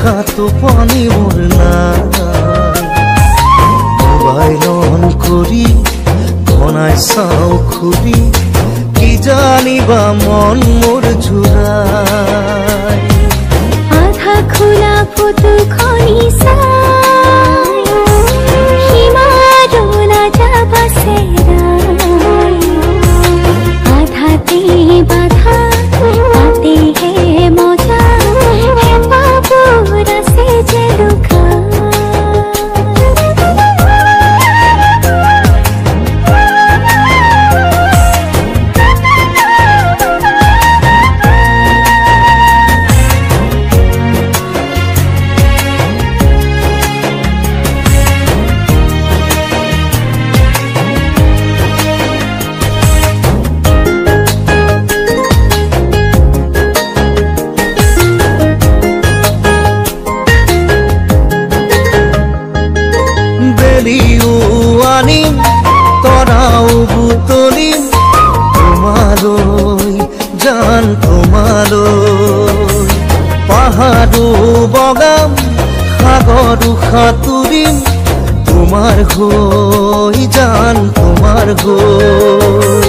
দেখা টোপনি মোৰ নাই মোবাইল অন কৰি ঘনাই চাওঁ খুলি কি জানিবা মন মোৰ জোৰাই আধা খোলা ফটোখনি চাই সীমাৰো নাযাবা চেৰাই আধাতে বাধা তাতেহে মজা হেঁপাহবোৰ আছে যে লুকাই আনিম তৰাও বুটলিম তোমালৈ জান তোমালৈ পাহাৰো বগাম সাগৰো সাঁতুৰিম তোমাৰ হৈ জান তোমাৰ হৈ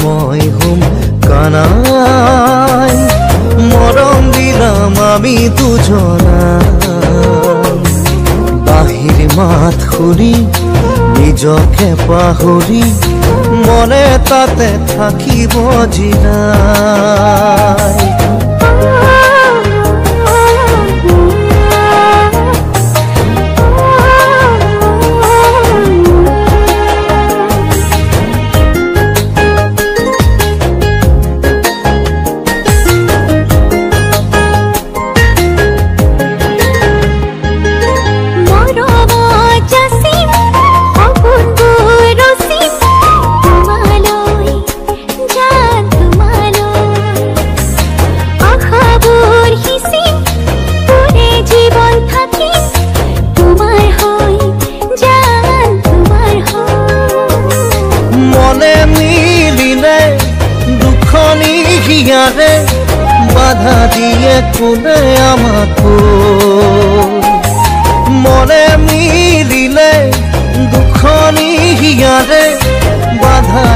মই হুম কানাই মৰম দিলাম আমি দুজনাই বাহিৰ মাত শুনি নিজকে পাহৰি মনে তাতে থাকিব জিনাই বাধা দিয়ে কোনে আমাকো মনে মিলিলে দুখনি হিয়ারে বাধা